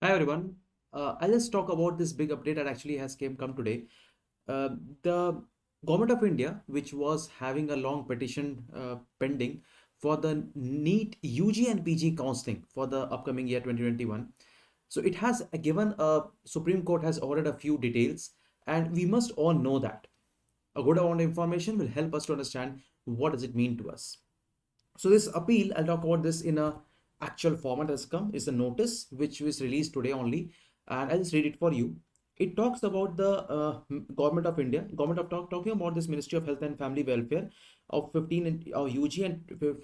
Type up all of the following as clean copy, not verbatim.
Hi everyone. I'll just talk about this big update that actually has come today. The government of India, which was having a long petition pending for the NEET UG and PG counseling for the upcoming year 2021. So it has given a Supreme Court has ordered a few details, and we must all know that a good amount of information will help us to understand what does it mean to us. So this appeal, I'll talk about this in a actual format has come, is a notice which was released today only, and I'll just read it for you. It talks about the government of India, talking about this Ministry of Health and Family Welfare of 15 UG and 50%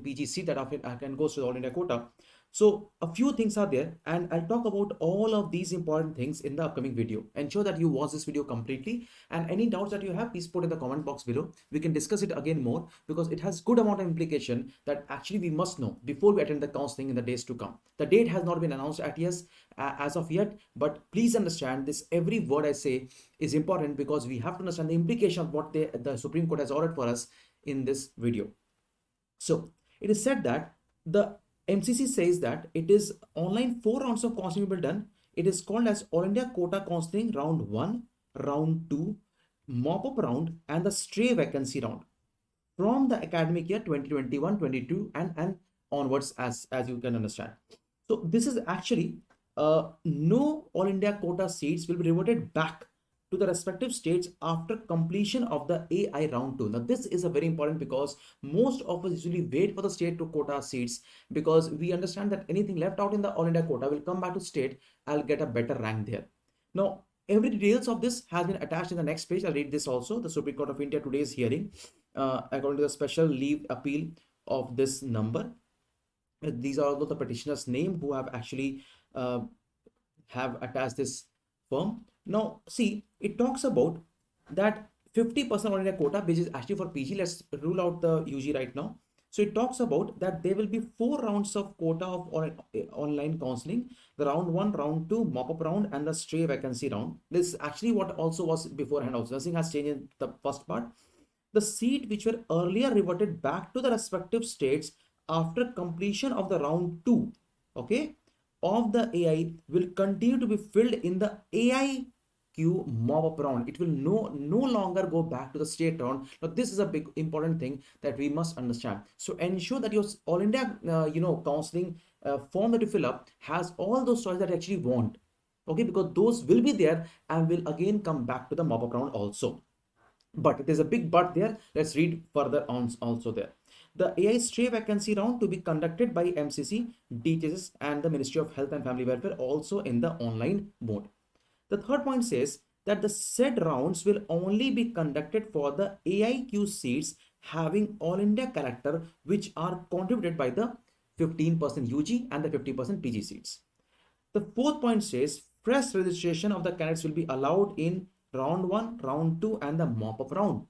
PGC that often can goes to the All India quota. So a few things are there, and I'll talk about all of these important things in the upcoming video. Ensure that you watch this video completely, and any doubts that you have, please put in the comment box below. We can discuss it again more because it has good amount of implication that actually we must know before we attend the counseling in the days to come. The date has not been announced at yes as of yet, but please understand this. Every word I say is important because we have to understand the implication of what the Supreme Court has ordered for us in this video. So it is said that the MCC says that it is online 4 rounds of counseling will be done. It is called as All India Quota Counseling Round 1, Round 2, Mop Up Round, and the Stray Vacancy Round from the academic year 2021-22 and onwards, as you can understand. So this is actually no All India quota seats will be reverted back to the respective states after completion of the AI round 2. Now this is a very important because most of us usually wait for the state to quota seats because we understand that anything left out in the All India quota will come back to state. I'll get a better rank there. Now every details of this has been attached in the next page. I'll read this also. The Supreme Court of India today's hearing, according to the special leave appeal of this number. These are all the petitioners' name who have actually uh, have attached this firm. Now, see, it talks about that 50% on a quota, which is actually for PG. Let's rule out the UG right now. So it talks about that there will be 4 rounds of quota of online counseling: the round 1, round 2, mop up round, and the stray vacancy round. This is actually what also was beforehand. Also, nothing has changed in the first part. The seat which were earlier reverted back to the respective states after completion of the round 2, okay, of the AI will continue to be filled in the AIQ mob up round. It will no longer go back to the state round. Now this is a big important thing that we must understand. So ensure that your All India counseling form that you fill up has all those choices that you actually want, okay, because those will be there and will again come back to the mob up round also. But there's a big but there. Let's read further on also there. The AI stray vacancy round to be conducted by MCC, DHS, and the Ministry of Health and Family Welfare also in the online mode. The third point says that the said rounds will only be conducted for the AIQ seats having all India character, which are contributed by the 15% UG and the 50% PG seats. The fourth point says fresh registration of the candidates will be allowed in round 1, round 2, and the mop up round.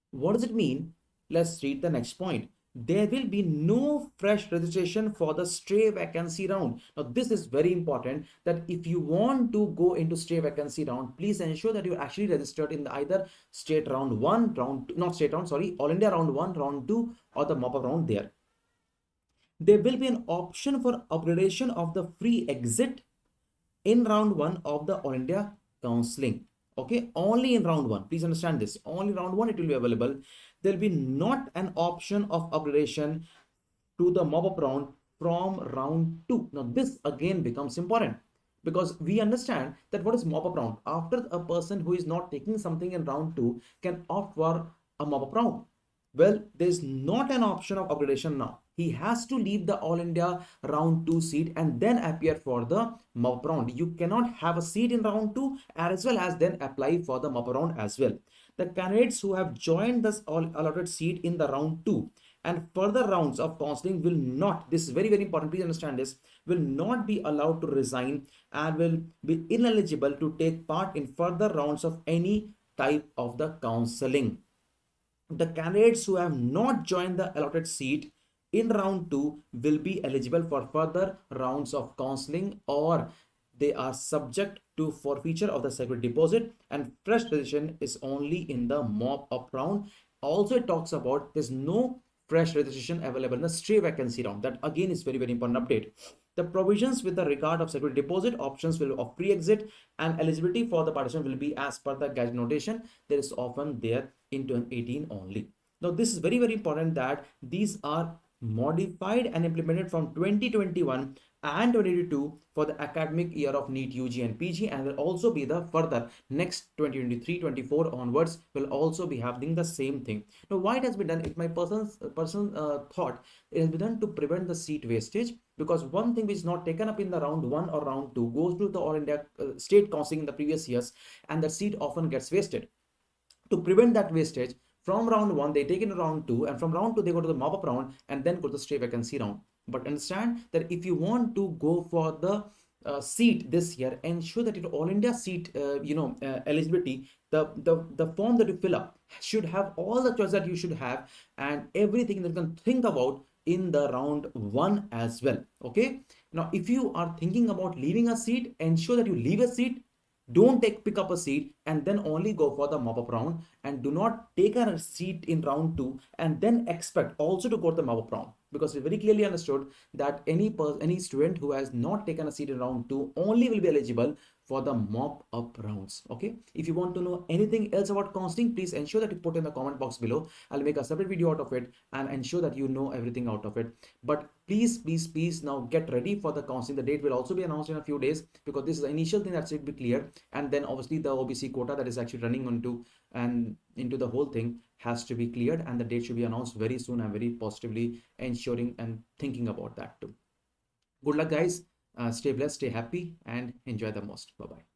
What does it mean? Let's read the next point. There will be no fresh registration for the stray vacancy round. Now, this is very important that if you want to go into stray vacancy round, please ensure that you're actually registered in the either state round 1, round 2, not state round, sorry, All India round 1, round 2, or the mop up round there. There will be an option for upgradation of the free exit in round 1 of the All India counseling. Okay, only in round 1. Please understand this. Only round 1 it will be available. There will be not an option of upgradation to the mop up round from round 2. Now this again becomes important because we understand that what is mop up round. After a person who is not taking something in round 2 can opt for a mop up round. Well, there's not an option of upgradation now. He has to leave the All India round 2 seat and then appear for the MUP round. You cannot have a seat in round 2 as well as then apply for the MUP round as well. The candidates who have joined this all allotted seat in the round 2 and further rounds of counseling will not, this is very, very important, please understand this, will not be allowed to resign and will be ineligible to take part in further rounds of any type of the counseling. The candidates who have not joined the allotted seat in round 2 will be eligible for further rounds of counseling, or they are subject to forfeiture of the security deposit, and fresh registration is only in the mop up round. Also it talks about there's no fresh registration available in the stray vacancy round. That again is very, very important update. The provisions with the regard of security deposit options will of pre-exit and eligibility for the partition will be as per the gadget notation. There is often there in 2018 only. Now this is very very important that these are modified and implemented from 2021 and 2022 for the academic year of NEET UG and PG, and will also be the further next 2023-24 onwards will also be happening the same thing. Now why it has been done, it my personal thought, it has been done to prevent the seat wastage, because one thing which is not taken up in the round 1 or round 2 goes to the All India state counseling in the previous years, and the seat often gets wasted. To prevent that wastage, from round 1 they take in round 2, and from round 2 they go to the mop up round and then go to the straight vacancy round. But understand that if you want to go for the seat this year, ensure that your all India seat eligibility, the form that you fill up should have all the choice that you should have, and everything that you can think about in the round 1 as well. Okay, now if you are thinking about leaving a seat, ensure that you leave a seat. Don't pick up a seat and then only go for the mop up round, and do not take a seat in round 2 and then expect also to go to the mop up round, because we very clearly understood that any student who has not taken a seat in round 2 only will be eligible for the mop up rounds. Okay, if you want to know anything else about counseling, please ensure that you put in the comment box below. I'll make a separate video out of it and ensure that you know everything out of it. But please now get ready for the counseling. The date will also be announced in a few days, because this is the initial thing that should be clear, and then obviously the OBC quota that is actually running into the whole thing has to be cleared, and the date should be announced very soon. I'm very positively ensuring and thinking about that too. Good luck guys. Stay blessed, stay happy, and enjoy the most. Bye bye.